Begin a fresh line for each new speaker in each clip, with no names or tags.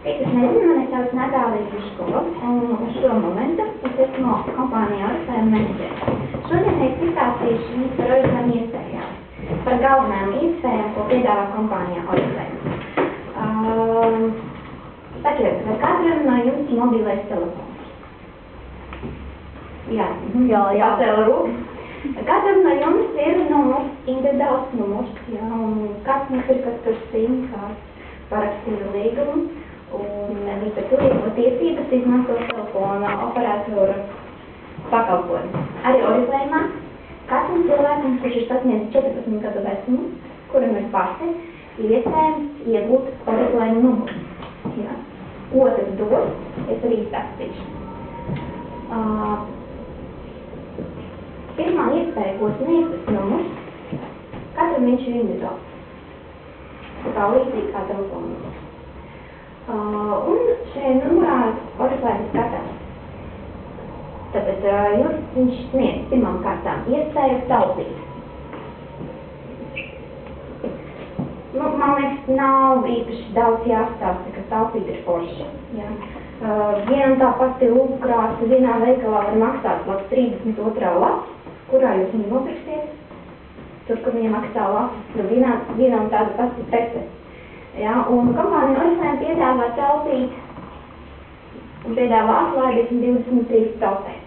Tie, kas nezinu, mani sauc Natālija Juškova, un uz šo momentu es esmu kompānijā Oriflame menedžere. Šodien es izstāstīšu jums par Oriflame iespējām, par galvenajām iespējām, ko piedāvā kompānijā Oriflame. Sakiet, vai katram no jums ir mobilais telefons? Jā. Pacēla rokas. Katram no jums ir numurs, individuāls numurs, jā, un kāds mums ir, kas tur zina, kāds parakstīja līgumu, un līdz ar to ir tiesības izmantot telefona operatoru pakalpojumu. Arī Oriflame katram cilvēkam, kurš ir sasniedzis 14 gadu vecumu, kuram ir pase, ir iespējams iegūt Oriflame numuru. Jā. Otrs dos, es arī stāstīšu. Pirmā iespēja, ko sniedz tas numurs, katram viņš ir individuāls. Tā līdzīgi kā telefona numurs. Un šajā numurā Oriflame skatās. Tāpēc viņš sniedz pirmām kārtām iespēju taupīt. Man liekas, nav īpaši daudz jāstāsta, ka taupīt ir forši. Jā. Vienam tā pati lūpkrāsa vienā veikalā var maksāt labs 32. labs, kurā jūs viņu nopirksiet, tur, kur viņa maksā labs, vienam tāda pati prece. Ja, un kompānija Oriflame piedāvā taupīt un piedāvā atlaidi 23%.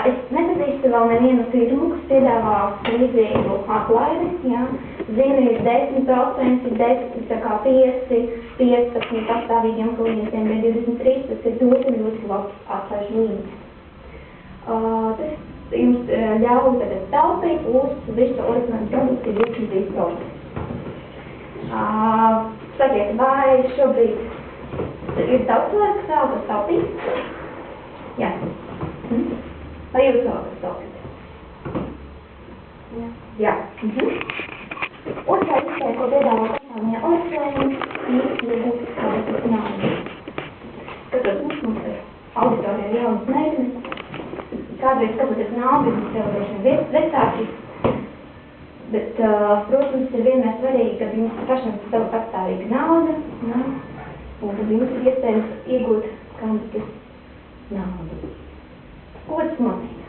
Es nepazīstu vēl nevienu firmu, kas piedāvā līdzīgu atlaidi. Ja. Zinu, ir 10%, ir 10, tā kā 5, 15 pastāvīgiem klientiem, bet 23, tas ir ļoti labs atlaižu līmenis. Tas jums ļauj tagad taupīt uz visu Oriflame produktu 23%. Sakiet, vai šobrīd ir daudz cilvēku, kas vēlas taupīt? Jā. Vai jūs vēlas taupīt? Jā. Otrā iespēja, ko piedāvā kompānija Oriflame, ir iegūt kādu naudu. Skatot, mums ir auditorijā jaunas meitenes. Kādreiz skatot naudu, mums jau ir vecāki. Bet, protams, ir vienmēr svarīgi, ka jums pašam savu patstāvīga nauda, ja, un tad jums ir iespējams iegūt kādu naudu. Ko tas nozīmē?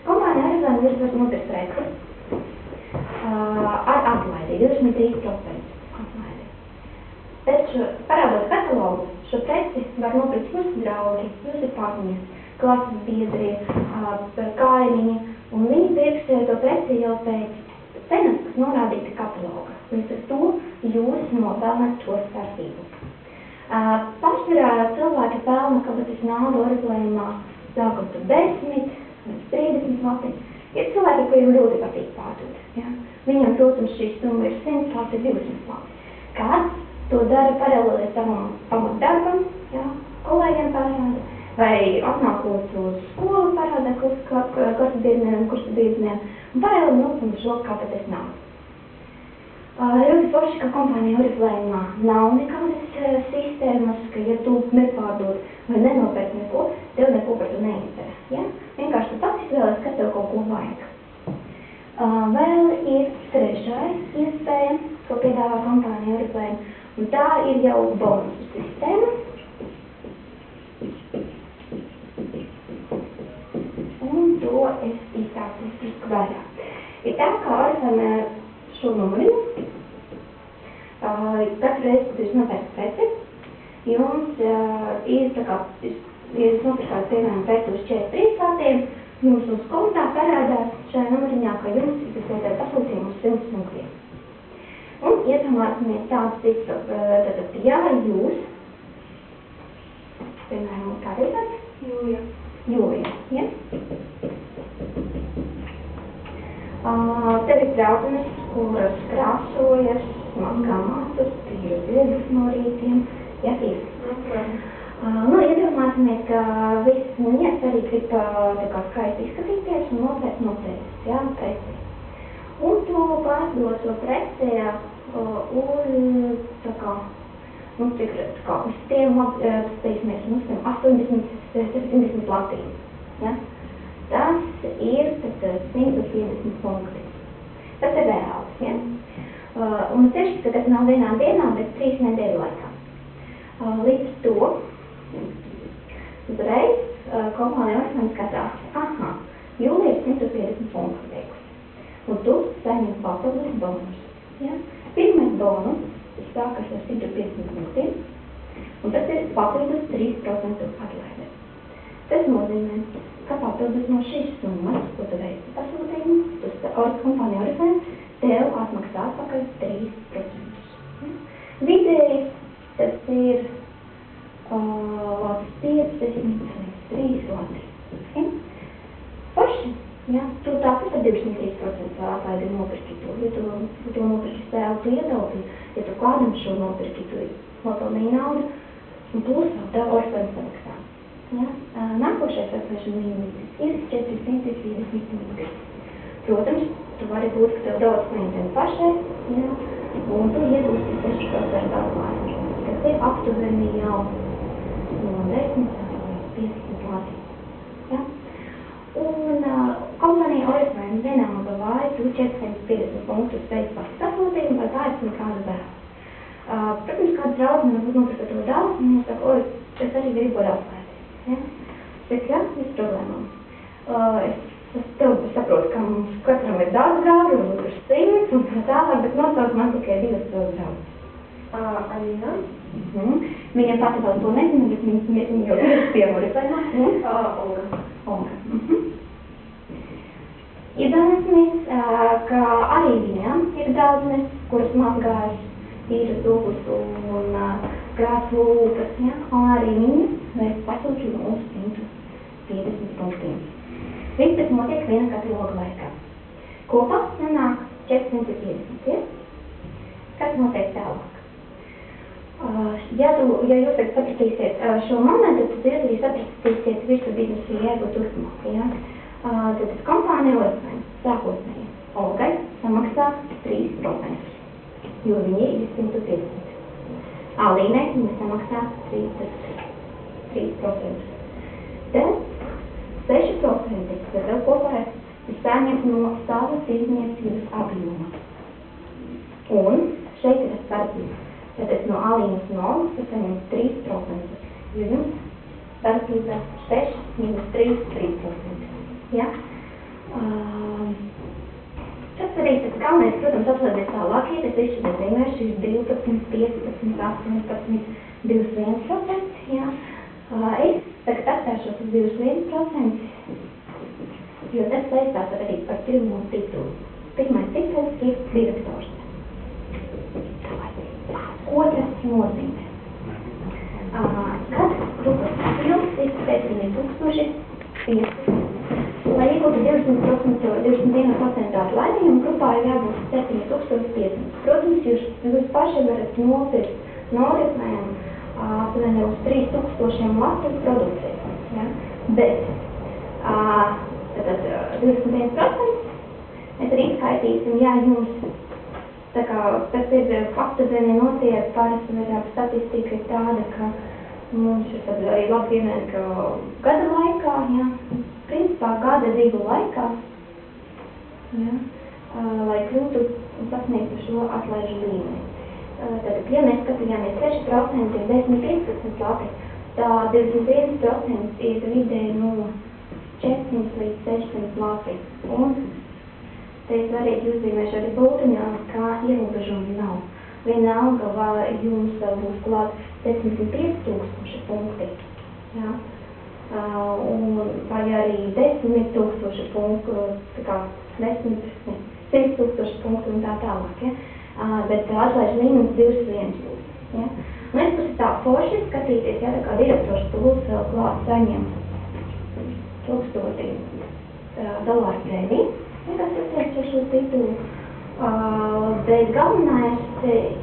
Kompānija Oriflame jūs var nopirkt preci ar atlaidi, 23% atlaidi. Taču, parādot katalogu, šo preci var nopirkt jūsu draugi, jūsu partneri, klases biedri, kaimiņi, un viņi pirks to preci jau pēc cenas, kas norādīta kataloga. Līdz ar to jūs nopelnat šo starpību. Pārsvarā cilvēki pelna kabatas naudu Oriflame sākot ar 10, 30 lati. Ir cilvēki, kuriem ļoti patīk pārdot. Ja? Viņam, protams, šī summa ir 100 lati, 200 lati. Kāds to dara paralēli savam pamatdarbam, ja? Kolēģiem parāda, vai atnākot uz skolu parāda kursu biedriem, un paralēli nopelna šo kabatas naudu. Ļoti forši, ka kompānija Oriflame nav nekādas sistēmas, ka ja tu nepārdod vai nenopērk neko, tev neko par to neinterē. Ja? Vienkārši tu pats izvēlies, kas tev kaut ko vajag. Vēl ir trešais iespēja, ko piedāvā kompānija Oriflame, un tā ir jau bonusu sistēma. Un to es izstāstīšu vairāk. Ir tā, ka Oriflame šo numuriņu, katru reizi, kad jūs nopērkat preci, jums ir tā kā, ja jūs nopirkāt, piemēram, preci uz 43 latiem, jums uz kontā parādās šajā numuriņā, ka jums ir pasūtījumi uz 100 smugļiem. Un iedomāsimies tādu citu, tātad, ja jūs, piemēram, kāda ir tāds? Jūlija, ja? Tev ir draudzenes, kuras krāsojas, mazgā matus, tīra ziedas no rītiem, iedomāsimies, ka viss muņies arī grib tā kā skaisti izskatīties un nopērk no tevis, jā, preci. Un tu pārdod to preci uz, tā kā, mums ir kā uz tiem, teiksimies, mums tiem 80-70 latīm, ja? Tas ir 150 punkti. Tas ir reāls, ja? Un tieši, ka tas nav vienā dienā, bet 3 nedēļu laikā. Līdz to uzreiz kompānija Oriflame skatās, jūlija 150 punktu veikusi. Un tu saņem papildus bonus. Ja? Pirmais bonus sākas ar 150 punktiem, un tas ir papildus 3% atlaide. Tas nozīmē, ka papildus no šīs summas, ko tu veici pasūtījumu, kompānija Oriflame tev atmaksā atpakaļ 3%. Ja? Vidēji tas ir 5, 3 lati. Paši, ja, tu tāpēc ar 203% atlaidi nopirki to, ja tu nopirki sev, tu ietaupīji, ja tu kādam šo nopirki, tu nopelnīji naudu, un plus vēl tev Oriflame samaksā. Ja? Nākošais atlaižu līmenis ir 450 punkti. Protams, tu vari būt, ka tev daudz klientiem pašai, ja? Un tu iegūsi 6% atlaidi, kas ir aptuveni jau no 10 līdz 50 lati. Ja? Un kompānija Oriflame vienalga, vai tu 450 punktus veic pats pasūtījumu, vai tā ir kāda vēl. Protams, kāda draudz man būtu nopirka to daudz, un es saku, es arī gribu ar atlaidi. Ja? Bet, ja, viss problēmām. Es tev saprotu, ka mums katram ir daudz draugu, varbūt ir 100 un tā tālāk, bet nosauc man tikai 2 draugus. Alīna? Viņa pati vēl to nezina, bet viņa jau ir pie Oriflame. Olga. Iedomāsimies, ka arī viņam ir draudzenes, kuras mazgājas, tīras dubus un krāsu lūpas, ja? Un arī viņas veic pasūtījumu uz 150 punktiem. Viss tas notiek viena kataloga laikā. Kopā sanāk 450, ja? Kas notiek tālāk? Ja jūs tagad sapratīsiet šo momentu, tad jūs arī sapratīsiet visu biznesu jēgu turpmāk, ja? Tad kompānija Oriflame sākotnēji Olgai samaksā 3%, jo viņi ir 150. Alīnai viņa samaksā 3%. Tad 6% vēl kopā ir saņemt no savas tirdzniecības apjoma. Un šeit ir starpība. Tātad no Alīnas un Olgas ir saņemt 3%, jo jums starpība 6 minus 3%. Ja? Tas arī tas galvenais, protams, atslēdzies tālāk, ja tas visu dezinē, šīs 12, 15, 18, 21%. Ja? Es tagad atstāšos uz 21%, jo tas saistās arī par pirmo titulu. Pirmais tituls ir direktors. Ko tas nozīmē? Kad grupas apjoms ir 7500, lai iegūtu 21% atlaidījumu, grupā ir jābūt 7500. Protams, jūs paši varat nopirkt no Oriflame apmēram uz 3000 latu produkciju. Ja? Bet tātad 21% mēs arī skaitīsim, ja jums tā kā tas ir aptuveni notiek, parasti vairāk statistika ir tāda, ka mums ir tad arī labi vienmēr, ka gada laikā, ja, principā gada 2 laikā, ja, lai kļūtu un sasniegtu šo atlaižu līmeni. Tad, ja mēs skatījāmies 6% ir 10-15 lati, tā 21% ir vidēji no 400 līdz 600 lati. Un te es varētu uzzīmēšu arī būtiņā, kā ierobežumi nav. Vienalga, vai jums vēl būs klāt 75,000 punkti, ja? Vai arī 10,000 punktu, tā kā 100,000 punktu un tā tālāk, ja? Bet atlaižu līmenis 2-1. Ja? Un es pēc tā forši skatīties, ja tā kā direktors plus vēl klāt saņem $1000 prēmiju, ja tas attiec ar šo titulu. Bet galvenais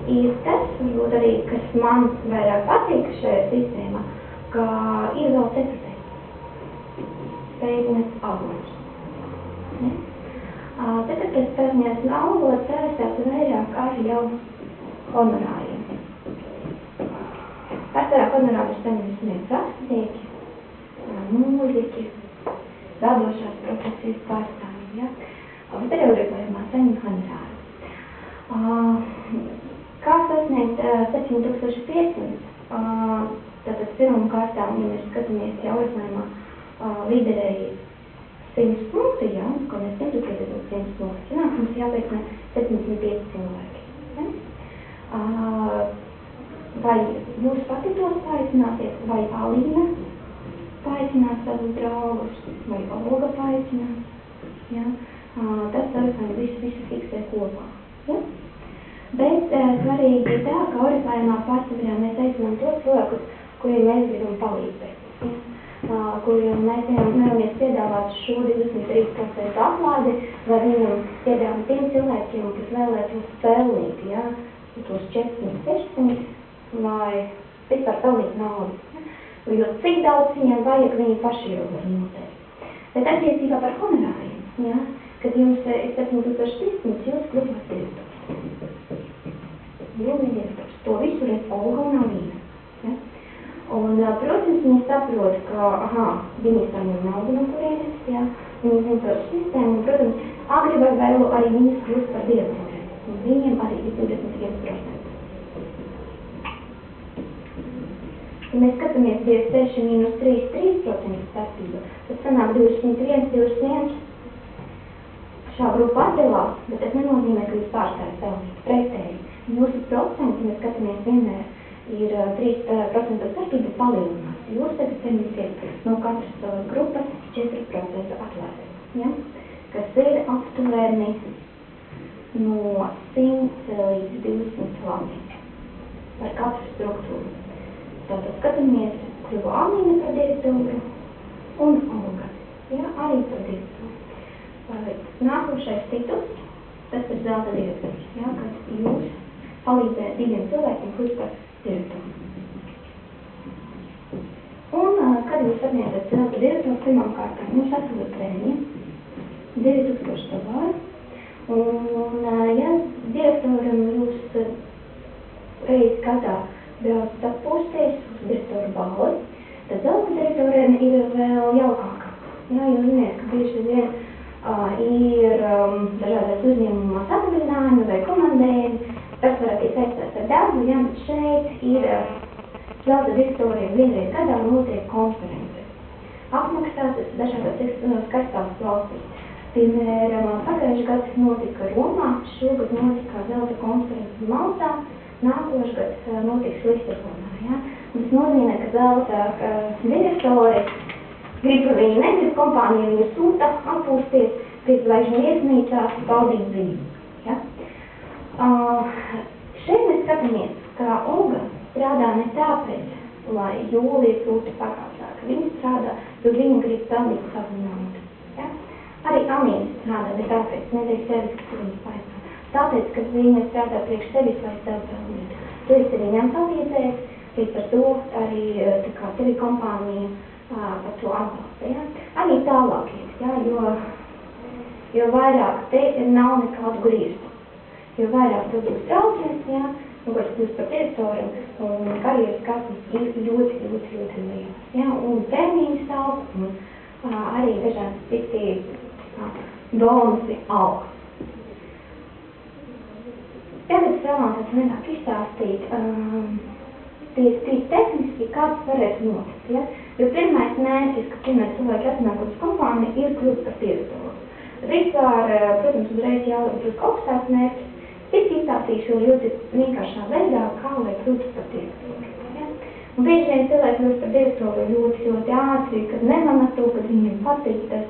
ir tas, varbūt arī, kas man vairāk patīk šajā sistēmā, ka ir vēl 4. pēdņas avots. Ja? Tad, kad pēdņas avots saistās vairāk ar jau honorāriem. Pārsvarā honorārus saņems rakstnieki, mūziķi, radošās profesijas pārstāvji. Ja? Bet arī Oriflame saņem honorāru. Kā sasniegt 7500? pirmām kārtām, ja mēs skatāmies jautājumu līderēji 100 punkti, ja, ko mēs 150 punkti, sanāk, mums jāpēc 75 cilvēki. Ja? Vai jūs pati tos paaicināsiet, vai Alīna paaicinās savus draugus, vai Olga paaicinās, ja? Tas sarunājumi visu fiksē kopā. Ja? Bet svarīgi ir tā, ka orientējumā pārstāvjā mēs aicinām tos cilvēkus, kuriem mēs gribam palīdzēt. Ja? Kuriem mēs vēlamies piedāvāt šo 23% atlādi, vai viņam piedāvāt tiem cilvēkiem, kas vēlētos pelnīt, ja? Tos 400-600, vai vispār pelnīt naudu. Ja? Jo cik daudz viņiem vajag, viņi paši jau var noteikt. Bet attiecībā par honorāriem, ja? Kad jums ir 7300, jūs kļūst direktors. Direktors. To visu redz Olga un Alīna. Ja? Un, protams, viņi saprot, ka, viņi saņem naudu no kurienes, ja? Viņi zina par sistēmu, un, protams, agri vai vēlu arī viņas kļūst par direktoriem. Un viņiem arī ir 21%. Ja mēs skatāmies 26 mīnus 3% starpība, tad sanāk 201. Šā grupa atdalās, bet tas nenozīmē, ka jūs pārstāvjat pelnīt pretēji. Jūsu procenti, mēs skatāmies vienmēr, ir 3% starpība palielinās. Jūs tagad saņemsiet no katras grupas 4% atlaidi, ja? Kas ir aptuveni no 100 līdz 200 lati par katru struktūru. Tātad skatāmies, kļuva Alīna par direktoru un Olga, ja? Arī par direktoru. Nākošais tituls, tas ir zelta direktors, ja, kad jūs palīdzējat 2 cilvēkiem kļūt par direktoru. Un, kad jūs sasniedzat zelta direktoru, pirmām kārtām jums atdod prēmija 2000 dolāru. Un, ja direktoram jūs reiz gadā braucat atpūsties uz direktoru balli, tad zelta direktoriem ir vēl jaukāk. Ja, jūs ziniet, ka bieži vien ir dažādās uzņēmumos atvaļinājumi vai komandējumi. Tas var arī saistās ar darbu, ja, bet šeit ir zelta direktoriem vienreiz gadā notiek konferences. Apmaksātas dažādās skaistās valstīs. Piemēram, pagājušajā gadā notika Romā, šogad notika zelta konferences Maltā, nākošgad notiks Listerhonā. Ja. Tas nozīmē, ka zelta direktori grib, ka viņi negrib kompāniju, viņi sūta atpūsties pie zvaigžņu viesnīcās baudīt dzīvi. Ja? Šeit mēs skatāmies, ka Olga strādā ne tāpēc, lai Jūlija kļūtu pakāptāka. Viņa strādā, jo viņa grib pelnīt savu naudu. Ja? Arī Alīna strādā ne tāpēc, nedēļ sevis, ka viņas paicā. Tāpēc, ka viņa strādā priekš sevis, lai sev pelnīt. Tu esi viņam palīdzējis, līdz ar to arī tā kā tevi kompānija par to atbalsta, ja? Arī tālāk iet, ja? Jo vairāk te nav nekādu griestu. Jo vairāk tu būs traucies, ja? Un kāds kļūst par direktoriem, un karjeras kāpnes ir ļoti lielas, ja? Un prēmijas aug, un arī dažādi citi bonusi aug. Tagad vēlētos nedaudz izstāstīt tīri tehniski, kāds varēs notikt, ja? Jo pirmais mērķis, ka pirmais cilvēki atnāk uz kompāniju, ir kļūt par direktoru. Vispār, protams, uzreiz jābūt augstāks mērķis, es izstāstīšu ļoti vienkāršā veidā, kā lai kļūt par direktoru. Ja? Un bieži vien cilvēki kļūst par direktoru ļoti ātri, kad nemana to, kad viņiem patīk tas